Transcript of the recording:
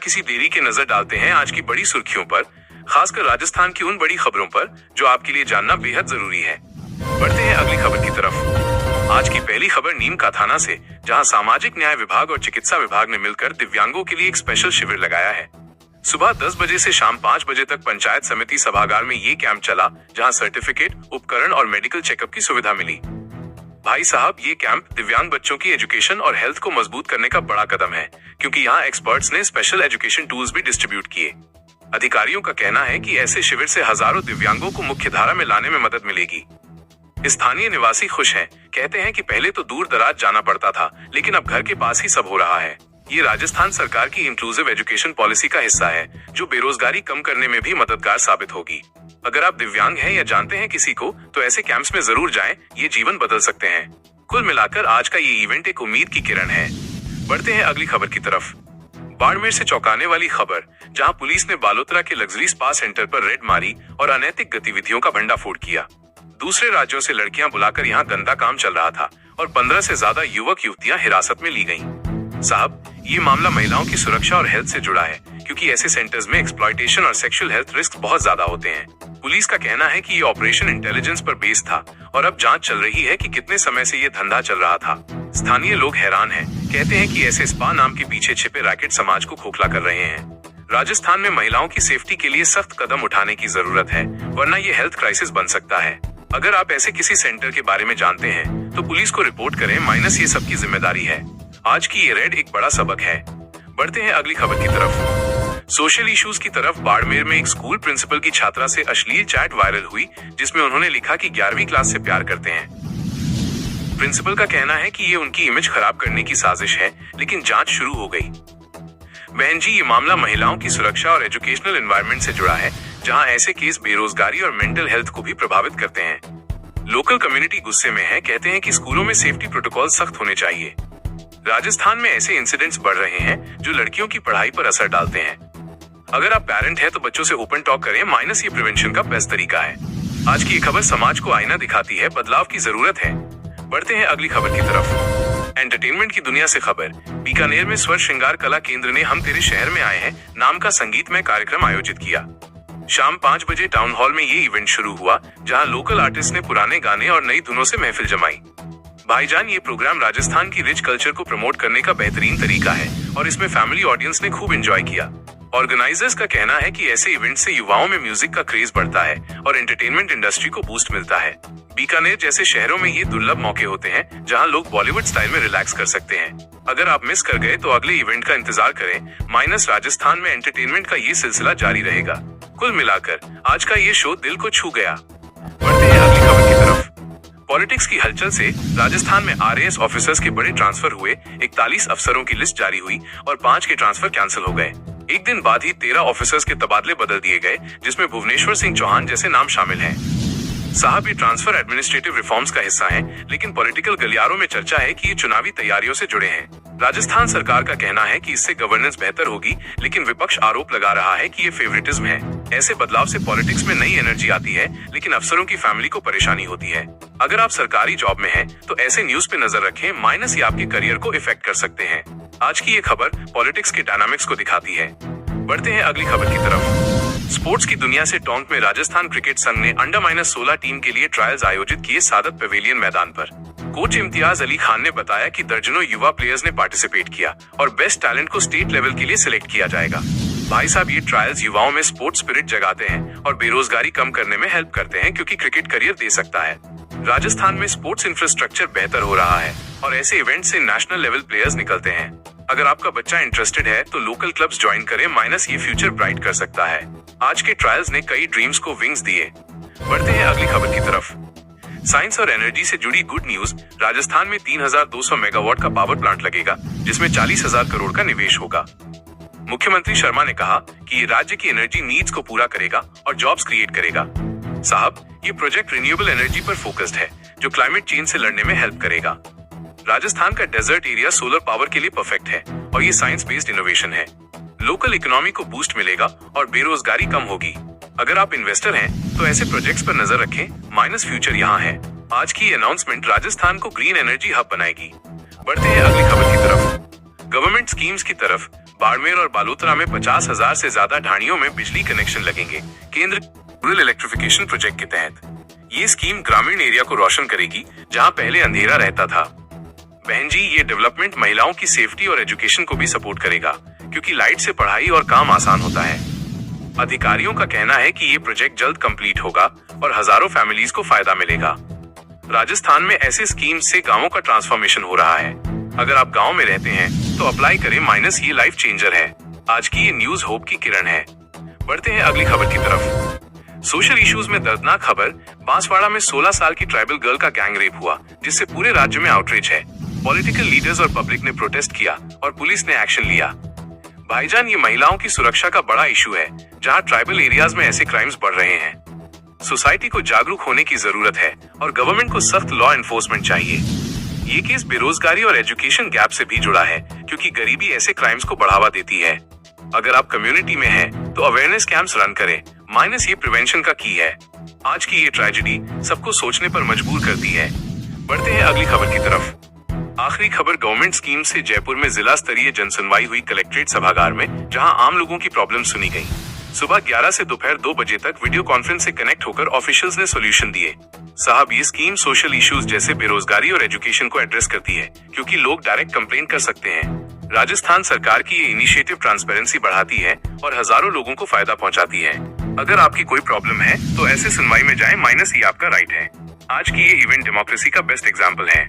किसी देरी के नजर डालते हैं आज की बड़ी सुर्खियों पर, खासकर राजस्थान की उन बड़ी खबरों पर जो आपके लिए जानना बेहद जरूरी है। बढ़ते हैं अगली खबर की तरफ। आज की पहली खबर नीम का थाना से, जहां सामाजिक न्याय विभाग और चिकित्सा विभाग ने मिलकर दिव्यांगों के लिए एक स्पेशल शिविर लगाया है। सुबह 10 बजे से शाम 5 बजे तक पंचायत समिति सभागार में ये कैंप चला, जहां सर्टिफिकेट, उपकरण और मेडिकल चेकअप की सुविधा मिली। भाई साहब, ये कैंप दिव्यांग बच्चों की एजुकेशन और हेल्थ को मजबूत करने का बड़ा कदम है, क्योंकि यहाँ एक्सपर्ट्स ने स्पेशल एजुकेशन टूल्स भी डिस्ट्रीब्यूट किए। अधिकारियों का कहना है कि ऐसे शिविर से हजारों दिव्यांगों को मुख्य धारा में लाने में मदद मिलेगी। स्थानीय निवासी खुश हैं, कहते हैं कि पहले तो दूर दराज जाना पड़ता था, लेकिन अब घर के पास ही सब हो रहा है। ये राजस्थान सरकार की इंक्लूसिव एजुकेशन पॉलिसी का हिस्सा है, जो बेरोजगारी कम करने में भी मददगार साबित होगी। अगर आप दिव्यांग हैं या जानते हैं किसी को, तो ऐसे कैंप्स में जरूर जाएं, ये जीवन बदल सकते हैं। कुल मिलाकर आज का ये इवेंट एक उम्मीद की किरण है। बढ़ते हैं अगली खबर की तरफ। बाड़मेर से चौंकाने वाली खबर, जहां पुलिस ने बालोतरा के लग्जरी स्पा सेंटर पर रेड मारी और अनैतिक गतिविधियों का भंडाफोड़ किया। दूसरे राज्यों से लड़कियां बुलाकर यहां गंदा काम चल रहा था और 15 से ज्यादा युवक युवतियां हिरासत में ली गईं। साहब, ये मामला महिलाओं की सुरक्षा और हेल्थ से जुड़ा है, क्योंकि ऐसे सेंटर्स में एक्सप्लॉयटेशन और सेक्सुअल हेल्थ रिस्क बहुत ज्यादा होते हैं। पुलिस का कहना है कि ये ऑपरेशन इंटेलिजेंस पर बेस था और अब जांच चल रही है कि कितने समय से ये धंधा चल रहा था। स्थानीय लोग हैरान हैं, कहते हैं कि ऐसे स्पा नाम के पीछे छिपे रैकेट समाज को खोखला कर रहे हैं। राजस्थान में महिलाओं की सेफ्टी के लिए सख्त कदम उठाने की जरूरत है, वरना ये हेल्थ क्राइसिस बन सकता है। अगर आप ऐसे किसी सेंटर के बारे में जानते हैं, तो पुलिस को रिपोर्ट करें, माइनस ये सबकी जिम्मेदारी है। आज की ये रेड एक बड़ा सबक है। बढ़ते हैं अगली खबर की तरफ। सोशल इश्यूज की तरफ। बाड़मेर में एक स्कूल प्रिंसिपल की छात्रा से अश्लील चैट वायरल हुई, जिसमें उन्होंने लिखा कि 11वीं क्लास से प्यार करते हैं। प्रिंसिपल का कहना है कि ये उनकी इमेज खराब करने की साजिश है, लेकिन जांच शुरू हो गई। बहन जी, ये मामला महिलाओं की सुरक्षा और एजुकेशनल एनवायरनमेंट से जुड़ा है, जहां ऐसे केस बेरोजगारी और मेंटल हेल्थ को भी प्रभावित करते हैं। लोकल कम्युनिटी गुस्से में है, कहते हैं कि स्कूलों में सेफ्टी प्रोटोकॉल सख्त होने चाहिए। राजस्थान में ऐसे इंसिडेंट्स बढ़ रहे हैं जो लड़कियों की पढ़ाई पर असर डालते हैं। अगर आप पेरेंट हैं तो बच्चों से ओपन टॉक करें, माइनस ये प्रिवेंशन का बेस्ट तरीका है। आज की ये खबर समाज को आईना दिखाती है, बदलाव की जरूरत है। बढ़ते हैं अगली खबर की तरफ। एंटरटेनमेंट की दुनिया से खबर। बीकानेर में स्वर श्रृंगार कला केंद्र ने हम तेरे शहर में आए हैं नाम का संगीतमय कार्यक्रम आयोजित किया। शाम 5 बजे टाउन हॉल में ये इवेंट शुरू हुआ, जहां लोकल आर्टिस्ट ने पुराने गाने और नई धुनों से महफिल जमाई। भाईजान, ये प्रोग्राम राजस्थान की रिच कल्चर को प्रमोट करने का बेहतरीन तरीका है और इसमें फैमिली ऑडियंस ने खूब एंजॉय किया। ऑर्गेनाइजर्स का कहना है कि ऐसे इवेंट से युवाओं में म्यूजिक का क्रेज बढ़ता है और एंटरटेनमेंट इंडस्ट्री को बूस्ट मिलता है। बीकानेर जैसे शहरों में ये दुर्लभ मौके होते हैं, जहां लोग बॉलीवुड स्टाइल में रिलैक्स कर सकते हैं। अगर आप मिस कर गए तो अगले इवेंट का इंतजार करें, माइनस राजस्थान में एंटरटेनमेंट का ये सिलसिला जारी रहेगा। कुल मिलाकर आज का ये शो दिल को छू गया। बढ़ते हैं अगली खबर की तरफ। पॉलिटिक्स की हलचल से राजस्थान में आरएएस ऑफिसर्स के बड़े ट्रांसफर हुए। 41 अफसरों की लिस्ट जारी हुई और 5 के ट्रांसफर कैंसिल हो गए। एक दिन बाद ही 13 ऑफिसर्स के तबादले बदल दिए गए, जिसमें भुवनेश्वर सिंह चौहान जैसे नाम शामिल हैं। साहब, ये ट्रांसफर एडमिनिस्ट्रेटिव रिफॉर्म्स का हिस्सा है, लेकिन पॉलिटिकल गलियारों में चर्चा है कि ये चुनावी तैयारियों से जुड़े हैं। राजस्थान सरकार का कहना है कि इससे गवर्नेंस बेहतर होगी, लेकिन विपक्ष आरोप लगा रहा है कि ये फेवरेटिज्म है। ऐसे बदलाव से पॉलिटिक्स में नई एनर्जी आती है, लेकिन अफसरों की फैमिली को परेशानी होती है। अगर आप सरकारी जॉब में हैं, तो ऐसे न्यूज पे नजर रखें, माइनस ये आपके करियर को इफेक्ट कर सकते हैं। आज की ये खबर पॉलिटिक्स के डायनामिक्स को दिखाती है। बढ़ते हैं अगली खबर की तरफ। स्पोर्ट्स की दुनिया से टोंक में राजस्थान क्रिकेट संघ ने अंडर-16 टीम के लिए ट्रायल्स आयोजित किए सादत पवेलियन मैदान पर। कोच इम्तियाज अली खान ने बताया कि दर्जनों युवा प्लेयर्स ने पार्टिसिपेट किया और बेस्ट टैलेंट को स्टेट लेवल के लिए सिलेक्ट किया जाएगा। भाई साहब, ये ट्रायल्स युवाओं में स्पोर्ट्स स्पिरिट जगाते हैं और बेरोजगारी कम करने में हेल्प करते हैं, क्योंकि क्रिकेट करियर दे सकता है। राजस्थान में स्पोर्ट्स इंफ्रास्ट्रक्चर बेहतर हो रहा है और ऐसे इवेंट से नेशनल लेवल प्लेयर्स निकलते हैं। अगर आपका बच्चा इंटरेस्टेड है तो लोकल क्लब्स ज्वाइन करें, माइनस ये फ्यूचर ब्राइट कर सकता है। आज के ट्रायल्स ने कई ड्रीम्स को विंग्स दिए। बढ़ते हैं अगली खबर की तरफ। साइंस और एनर्जी से जुड़ी गुड न्यूज। राजस्थान में 3200 मेगावाट का पावर प्लांट लगेगा, जिसमें 40,000 करोड़ का निवेश होगा। मुख्यमंत्री शर्मा ने कहा कि ये राज्य की एनर्जी नीड्स को पूरा करेगा और जॉब्स क्रिएट करेगा। साहब, ये प्रोजेक्ट रिन्यूएबल एनर्जी पर फोकस्ड है, जो क्लाइमेट चेंज से लड़ने में हेल्प करेगा। राजस्थान का डेजर्ट एरिया सोलर पावर के लिए परफेक्ट है और ये साइंस बेस्ड इनोवेशन है। लोकल इकोनॉमी को बूस्ट मिलेगा और बेरोजगारी कम होगी। अगर आप इन्वेस्टर हैं तो ऐसे प्रोजेक्ट्स पर नजर रखें, माइनस फ्यूचर यहाँ है। आज की अनाउंसमेंट राजस्थान को ग्रीन एनर्जी हब बनाएगी। बढ़ते हैं अगली खबर की तरफ। गवर्नमेंट स्कीम्स की तरफ। बाड़मेर और बालोतरा में 50,000 से ज्यादा ढाणियों में बिजली कनेक्शन लगेंगे केंद्र रूरल इलेक्ट्रिफिकेशन प्रोजेक्ट के तहत। ये स्कीम ग्रामीण एरिया को रोशन करेगी जहां पहले अंधेरा रहता था। बहन जी, ये डेवलपमेंट महिलाओं की सेफ्टी और एजुकेशन को भी सपोर्ट करेगा, क्योंकि लाइट से पढ़ाई और काम आसान होता है। अधिकारियों का कहना है कि ये प्रोजेक्ट जल्द कंप्लीट होगा और हजारों फैमिलीज को फायदा मिलेगा। राजस्थान में ऐसे स्कीम से गांवों का ट्रांसफॉर्मेशन हो रहा है। अगर आप गांव में रहते हैं तो अप्लाई करें, माइनस ये लाइफ चेंजर है। आज की ये न्यूज होप की किरण है। बढ़ते हैं अगली खबर की तरफ। सोशल इश्यूज में दर्दनाक खबर, बांसवाड़ा में 16 साल की ट्राइबल गर्ल का गैंग रेप हुआ, जिससे पूरे राज्य में आउटरीच है। पॉलिटिकल लीडर्स और पब्लिक ने प्रोटेस्ट किया और पुलिस ने एक्शन लिया। भाईजान, ये महिलाओं की सुरक्षा का बड़ा इशू है, जहां ट्राइबल एरियाज में ऐसे क्राइम्स बढ़ रहे हैं। सोसाइटी को जागरूक होने की जरूरत है और गवर्नमेंट को सख्त लॉ एनफोर्समेंट चाहिए। ये केस बेरोजगारी और एजुकेशन गैप से भी जुड़ा है, क्योंकि गरीबी ऐसे क्राइम्स को बढ़ावा देती है। अगर आप कम्युनिटी में हैं, तो अवेयरनेस कैंप्स रन करें, माइनस ये प्रिवेंशन का की है। आज की ये ट्रेजेडी सबको सोचने पर मजबूर करती है। बढ़ते हैं अगली खबर की तरफ। आखिरी खबर गवर्नमेंट स्कीम से जयपुर में जिला स्तरीय जनसुनवाई हुई कलेक्ट्रेट सभागार में, जहां आम लोगों की प्रॉब्लम सुनी गई। सुबह 11 से दोपहर 2 बजे तक वीडियो कॉन्फ्रेंस से कनेक्ट होकर ऑफिशियल्स ने सॉल्यूशन दिए। साहब, ये स्कीम सोशल इश्यूज जैसे बेरोजगारी और एजुकेशन को एड्रेस करती है, क्योंकि लोग डायरेक्ट कंप्लेंट कर सकते हैं। राजस्थान सरकार की ये इनिशिएटिव ट्रांसपेरेंसी बढ़ाती है और हजारों लोगों को फायदा पहुंचाती है। अगर आपकी कोई प्रॉब्लम है तो ऐसे सुनवाई में जाएं, माइनस ये आपका राइट है। आज की ये इवेंट डेमोक्रेसी का बेस्ट एग्जाम्पल है।